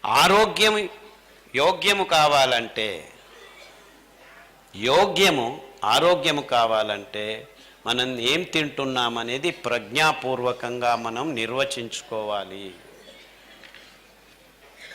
ఆరోగ్యం యోగ్యము కావాలంటే ఆరోగ్యము కావాలంటే మనం ఏం తింటున్నామనేది ప్రజ్ఞాపూర్వకంగా మనం నిర్వచించుకోవాలి.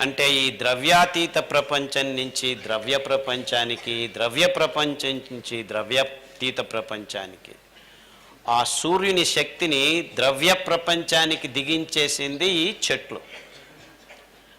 అంటే ఈ ద్రవ్యాతీత ప్రపంచం నుంచి ద్రవ్య ప్రపంచానికి, ద్రవ్య ప్రపంచం నుంచి ద్రవ్యాతీత ప్రపంచానికి ఆ సూర్యుని శక్తిని ద్రవ్య ప్రపంచానికి దిగించేసింది ఈ చెట్లు.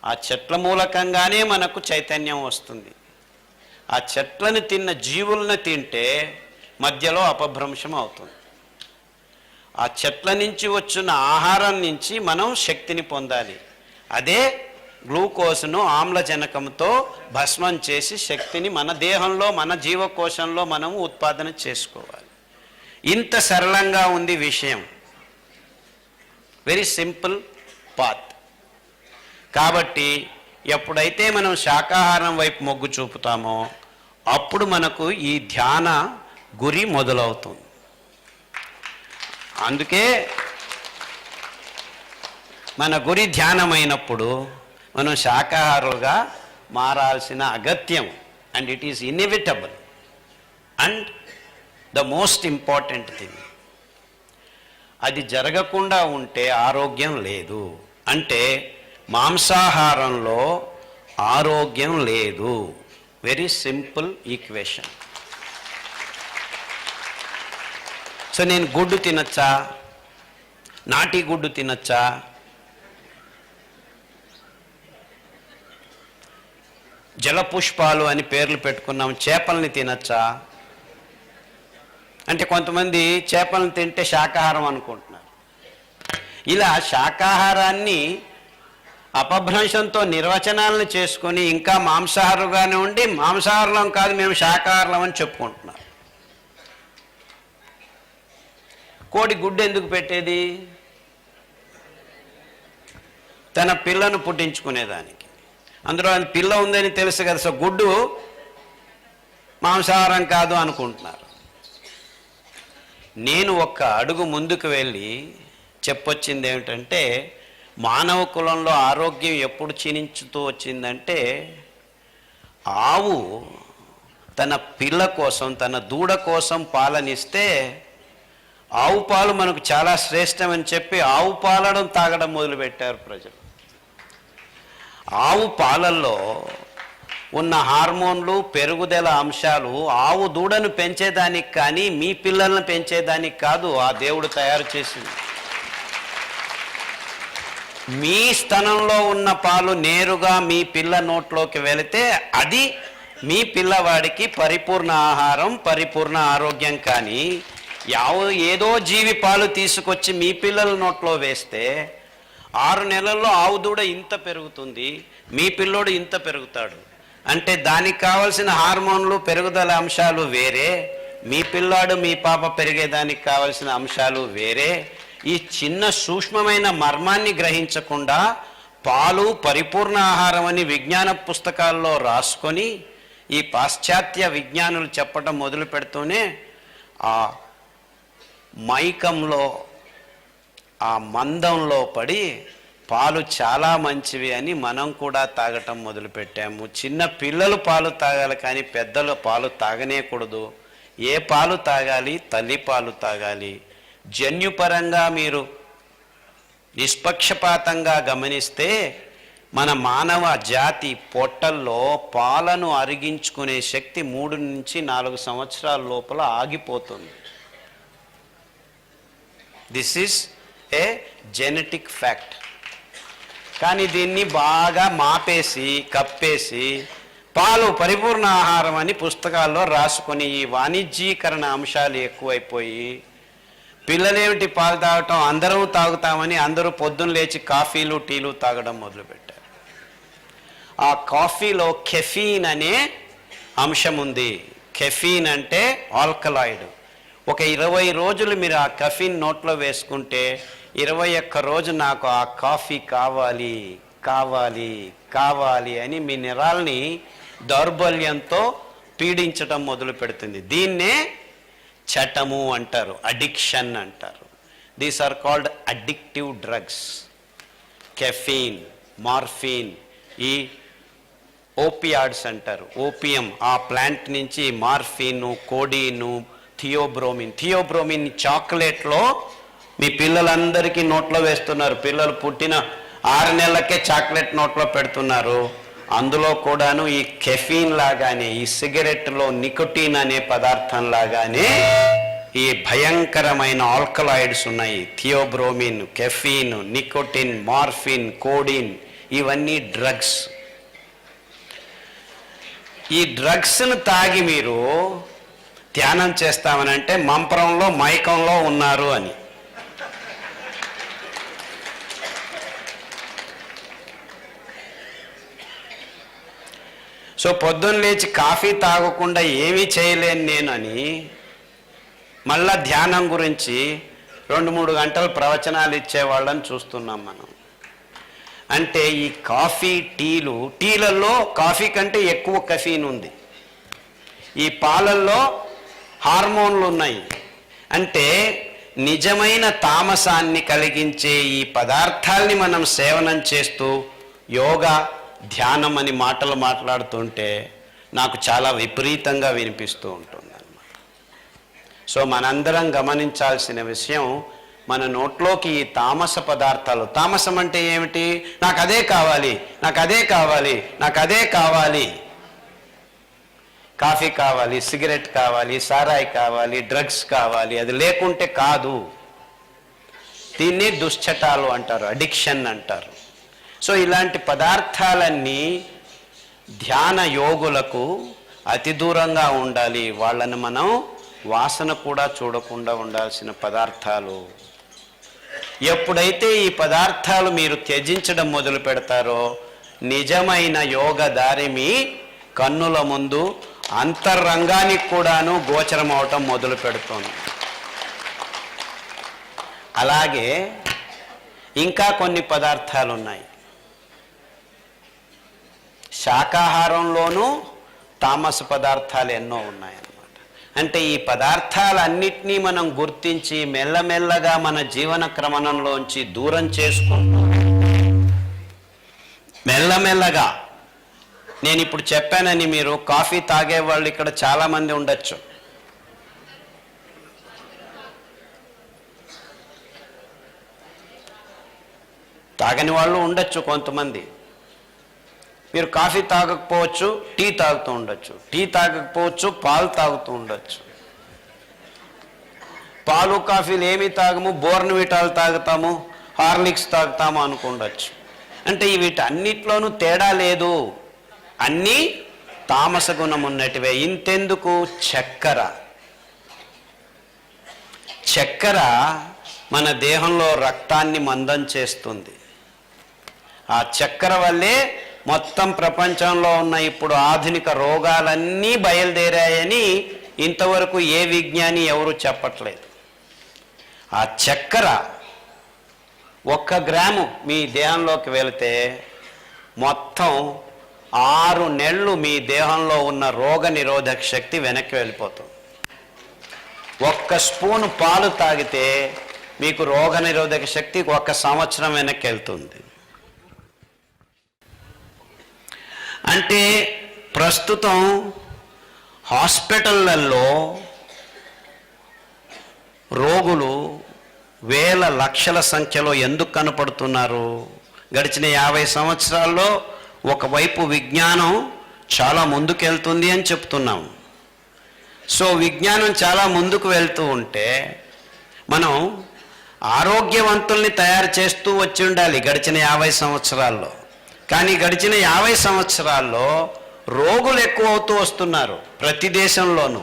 ఆ చెట్ల మూలకంగానే మనకు చైతన్యం వస్తుంది. ఆ చెట్లను తిన్న జీవులను తింటే మధ్యలో అపభ్రంశం అవుతుంది. ఆ చెట్ల నుంచి వచ్చిన ఆహారం నుంచి మనం శక్తిని పొందాలి. అదే గ్లూకోజ్ను ఆమ్లజనకంతో భస్మం చేసి శక్తిని మన దేహంలో, మన జీవకోశంలో మనం ఉత్పాదన చేసుకోవాలి. ఇంత సరళంగా ఉంది విషయం. Very simple path. కాబట్టి ఎప్పుడైతే మనం శాకాహారం వైపు మొగ్గు చూపుతామో అప్పుడు మనకు ఈ ధ్యాన గురి మొదలవుతుంది. అందుకే మన గురి ధ్యానమైనప్పుడు మనం శాకాహారులుగా మారాల్సిన అగత్యం, and it is inevitable and the most important thing. అది జరగకుండా ఉంటే ఆరోగ్యం లేదు. అంటే మాంసాహారంలో ఆరోగ్యం లేదు. Very simple equation. సో నేను గుడ్డు తినచ్చా, నాటి గుడ్డు తినచ్చా, జలపుష్పాలు అని పేర్లు పెట్టుకున్నాం, చేపల్ని తినచ్చా అంటే కొంతమంది చేపలను తింటే శాకాహారం అనుకుంటున్నారు. ఇలా శాకాహారాన్ని అపభ్రంశంతో నిర్వచనాలను చేసుకొని ఇంకా మాంసాహారుగానే ఉండి మాంసాహారం కాదు మేము శాకాహారం అని చెప్పుకుంటున్నారు. కోడి గుడ్డు ఎందుకు పెట్టేది? తన పిల్లను పుట్టించుకునేదానికి. అందులో అది పిల్ల ఉందని తెలుసు కదా. సో గుడ్డు మాంసాహారం కాదు అనుకుంటున్నారు. నేను ఒక్క అడుగు ముందుకు వెళ్ళి చెప్పొచ్చింది ఏమిటంటే, మానవ కులంలో ఆరోగ్యం ఎప్పుడు క్షీణించుతూ వచ్చిందంటే, ఆవు తన పిల్ల కోసం, తన దూడ కోసం పాలనిస్తే ఆవు పాలు మనకు చాలా శ్రేష్టమని చెప్పి ఆవు పాలను తాగడం మొదలుపెట్టారు ప్రజలు. ఆవు పాలల్లో ఉన్న హార్మోన్లు, పెరుగుదల అంశాలు ఆవు దూడను పెంచేదానికి కానీ మీ పిల్లలను పెంచేదానికి కాదు ఆ దేవుడు తయారు చేసింది. మీ స్తనంలో ఉన్న పాలు నేరుగా మీ పిల్ల నోట్లోకి వెళితే అది మీ పిల్లవాడికి పరిపూర్ణ ఆహారం, పరిపూర్ణ ఆరోగ్యం. కానీ ఏదో జీవి పాలు తీసుకొచ్చి మీ పిల్లల నోట్లో వేస్తే 6 నెలల్లో ఆవు దూడ ఇంత పెరుగుతుంది, మీ పిల్లోడు ఇంత పెరుగుతాడు. అంటే దానికి కావలసిన హార్మోన్లు, పెరుగుదల అంశాలు వేరే, మీ పిల్లాడు మీ పాప పెరిగేదానికి కావలసిన అంశాలు వేరే. ఈ చిన్న సూక్ష్మమైన మర్మాన్ని గ్రహించకుండా పాలు పరిపూర్ణ ఆహారం అని విజ్ఞాన పుస్తకాల్లో రాసుకొని ఈ పాశ్చాత్య విజ్ఞానులు చెప్పడం మొదలు పెడుతూనే ఆ మైకంలో, ఆ మందంలో పడి పాలు చాలా మంచివి అని మనం కూడా తాగటం మొదలుపెట్టాము. చిన్న పిల్లలు పాలు తాగాలి కానీ పెద్దలు పాలు తాగనేకూడదు. ఏ పాలు తాగాలి? తల్లి పాలు తాగాలి. జన్యుపరంగా మీరు నిష్పక్షపాతంగా గమనిస్తే మన మానవ జాతి పొట్టల్లో పాలను అరిగించుకునే శక్తి 3 నుంచి 4 సంవత్సరాల లోపల ఆగిపోతుంది. This is a genetic fact. కానీ దీన్ని బాగా మాపేసి, కప్పేసి పాలు పరిపూర్ణ ఆహారం అని పుస్తకాల్లో రాసుకొని ఈ వాణిజ్యీకరణ అంశాలు ఎక్కువైపోయి పిల్లలేమిటి పాలు తాగటం, అందరం తాగుతామని అందరూ పొద్దున్న లేచి కాఫీలు, టీలు తాగడం మొదలుపెట్టారు. ఆ కాఫీలో కెఫీన్ అనే అంశం ఉంది. కెఫీన్ అంటే ఆల్కలాయిడ్. ఒక 20 రోజులు మీరు ఆ కెఫీన్ నోట్లో వేసుకుంటే 21వ రోజు నాకు ఆ కాఫీ కావాలి కావాలి కావాలి అని మీ నిరాల్ని దౌర్బల్యంతో పీడించడం మొదలు పెడుతుంది. దీన్నే చటము అంటారు, అడిక్షన్ అంటారు. These are called addictive drugs. Caffeine, morphine, ఈ ఓపియాడ్స్ అంటారు, ఓపియం, ఆ ప్లాంట్ నుంచి మార్ఫిను, కోడీను, థియోబ్రోమిన్ చాక్లెట్లో మీ పిల్లలందరికీ నోట్లో వేస్తున్నారు. పిల్లలు పుట్టిన 6 నెలలకే చాక్లెట్ నోట్లో పెడుతున్నారు. అందులో కూడాను ఈ కెఫీన్ లాగానే, ఈ సిగరెట్లో నికోటిన్ అనే పదార్థం లాగానే ఈ భయంకరమైన ఆల్కలాయిడ్స్ ఉన్నాయి. Theobromine, caffeine, nicotine, morphine, codeine, ఇవన్నీ డ్రగ్స్. ఈ డ్రగ్స్ను తాగి మీరు ధ్యానం చేస్తామనంటే మంపరంలో మైకంలో ఉన్నారు అని. సో పొద్దున్న లేచి కాఫీ తాగకుండా ఏమీ చేయలేను నేను అని మళ్ళా ధ్యానం గురించి 2-3 గంటలు ప్రవచనాలు ఇచ్చేవాళ్ళని చూస్తున్నాం మనం. అంటే ఈ కాఫీ, టీలలో కాఫీ కంటే ఎక్కువ కెఫీన్ ఉంది. ఈ పాలల్లో హార్మోన్లు ఉన్నాయి. అంటే నిజమైన తామసాన్ని కలిగించే ఈ పదార్థాల్ని మనం సేవనం చేస్తూ యోగా, ధ్యానం అని మాటలు మాట్లాడుతుంటే నాకు చాలా విపరీతంగా వినిపిస్తూ ఉంటుంది అన్నమాట. సో మనందరం గమనించాల్సిన విషయం, మన నోట్లోకి ఈ తామస పదార్థాలు, తామసం అంటే ఏమిటి? నాకు అదే కావాలి, నాకు అదే కావాలి, నాకు అదే కావాలి, కాఫీ కావాలి, సిగరెట్ కావాలి, సారాయి కావాలి, డ్రగ్స్ కావాలి, అది లేకుంటే కాదు. దీన్ని దుశ్చటాలు అంటారు, అడిక్షన్ అంటారు. సో ఇలాంటి పదార్థాలన్నీ ధ్యాన యోగులకు అతి దూరంగా ఉండాలి. వాళ్ళని మనం వాసన కూడా చూడకుండా ఉండాల్సిన పదార్థాలు. ఎప్పుడైతే ఈ పదార్థాలు మీరు త్యజించడం మొదలు పెడతారో నిజమైన యోగ దారి మీ కన్నుల ముందు అంతరంగానికి కూడాను గోచరం అవటం మొదలు పెడుతుంది. అలాగే ఇంకా కొన్ని పదార్థాలు ఉన్నాయి. శాకాహారంలోనూ తామస పదార్థాలు ఎన్నో ఉన్నాయన్నమాట. అంటే ఈ పదార్థాలన్నిటినీ మనం గుర్తించి మెల్లమెల్లగా మన జీవన క్రమణంలోంచి దూరం చేసుకుంటూ మెల్లమెల్లగా, నేను ఇప్పుడు చెప్పానని మీరు కాఫీ తాగే వాళ్ళు ఇక్కడ చాలామంది ఉండొచ్చు. తాగని వాళ్ళు ఉండొచ్చు కొంతమంది. మీరు కాఫీ తాగకపోవచ్చు, టీ తాగుతూ ఉండొచ్చు. టీ తాగకపోవచ్చు, పాలు తాగుతూ ఉండొచ్చు. పాలు కాఫీలు ఏమి తాగము, బోర్న్విటాలు తాగుతాము, హార్లిక్స్ తాగుతాము అనుకుండొచ్చు. అంటే వీటన్నిట్లోనూ తేడా లేదు, అన్నీ తామస గుణం ఉన్నటివే. ఇంతెందుకు, చక్కెర మన దేహంలో రక్తాన్ని మందం చేస్తుంది. ఆ చక్కెర వల్లే మొత్తం ప్రపంచంలో ఉన్న ఇప్పుడు ఆధునిక రోగాలన్నీ బయలుదేరాయని ఇంతవరకు ఏ విజ్ఞాని ఎవరు చెప్పట్లేదు. ఆ చక్కెర 1 గ్రాము మీ దేహంలోకి వెళితే మొత్తం 6 నెలలు మీ దేహంలో ఉన్న రోగ నిరోధక శక్తి వెనక్కి వెళ్ళిపోతుంది. 1 స్పూను పాలు తాగితే మీకు రోగ నిరోధక శక్తి 1 సంవత్సరం వెనక్కి వెళ్తుంది. అంటే ప్రస్తుతం హాస్పిటళ్లలో రోగులు వేల లక్షల సంఖ్యలో ఎందుకు కనపడుతున్నారు? గడిచిన 50 సంవత్సరాల్లో ఒకవైపు విజ్ఞానం చాలా ముందుకెళ్తుంది అని చెప్తున్నాం. సో విజ్ఞానం చాలా ముందుకు వెళ్తూ ఉంటే మనం ఆరోగ్యవంతుల్ని తయారు చేస్తూ వచ్చి ఉండాలి గడిచిన 50 సంవత్సరాల్లో. కానీ గడిచిన 50 సంవత్సరాల్లో రోగులు ఎక్కువ అవుతూ వస్తున్నారు ప్రతి దేశంలోనూ.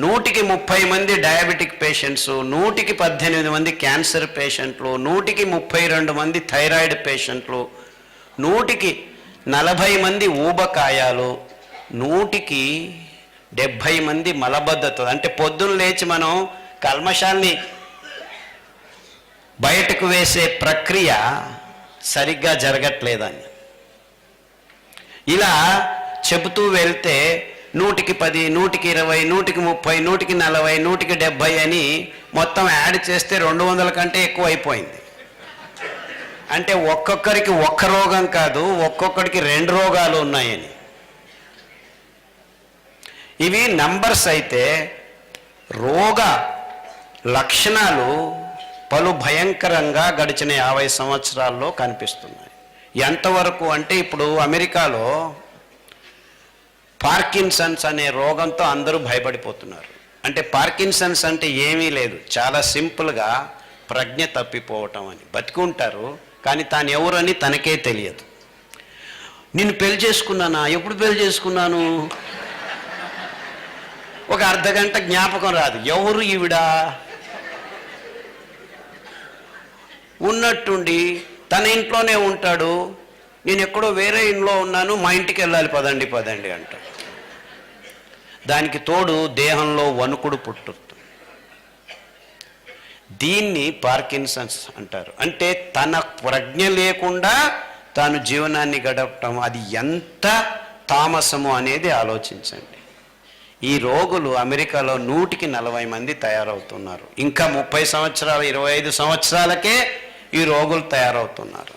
100కి 30 మంది డయాబెటిక్ పేషెంట్స్, 100కి 18 మంది క్యాన్సర్ పేషెంట్లు, 100కి 32 మంది థైరాయిడ్ పేషెంట్లు, 100కి 40 మంది ఊబకాయాలు, 100కి 70 మంది మలబద్ధతలు. అంటే పొద్దున్న లేచి మనం కల్మషాల్ని బయటకు వేసే ప్రక్రియ సరిగ్గా జరగట్లేదని ఇలా చెబుతూ వెళ్తే 100కి 10, 100కి 20, 100కి 30, 100కి 40, 100కి 70 అని మొత్తం యాడ్ చేస్తే 200 కంటే ఎక్కువ అయిపోయింది. అంటే ఒక్కొక్కరికి ఒక్క రోగం కాదు, ఒక్కొక్కరికి 2 రోగాలు ఉన్నాయని. ఇవి నంబర్స్ అయితే రోగ లక్షణాలు పలు భయంకరంగా గడిచిన 50 సంవత్సరాల్లో కనిపిస్తున్నాయి. ఎంతవరకు అంటే ఇప్పుడు అమెరికాలో పార్కిన్సన్స్ అనే రోగంతో అందరూ భయపడిపోతున్నారు. అంటే పార్కిన్సన్స్ అంటే ఏమీ లేదు, చాలా సింపుల్గా ప్రజ్ఞ తప్పిపోవటం అని. బతికుంటారు కానీ తాను ఎవరని తనకే తెలియదు. నిన్ను పెళ్లి చేసుకున్నానా, ఎప్పుడు పెళ్లి చేసుకున్నాను, ఒక అర్ధగంట జ్ఞాపకం రాదు, ఎవరు ఈవిడా ఉన్నట్టుండి తన ఇంట్లోనే ఉంటాడు. నేను ఎక్కడో వేరే ఇంట్లో ఉన్నాను, మా ఇంటికి వెళ్ళాలి, పదండి పదండి అంటాడు. దానికి తోడు దేహంలో వణుకుడు పుట్టుతుంది. దీన్ని పార్కిన్సన్స్ అంటారు. అంటే తన ప్రజ్ఞ లేకుండా తాను జీవనాన్ని గడపటం, అది ఎంత తామసము అనేది ఆలోచించండి. ఈ రోగులు అమెరికాలో 100కి 40 మంది తయారవుతున్నారు. ఇంకా 30 సంవత్సరాలు 25 సంవత్సరాలకే ఈ రోగులు తయారవుతున్నారు.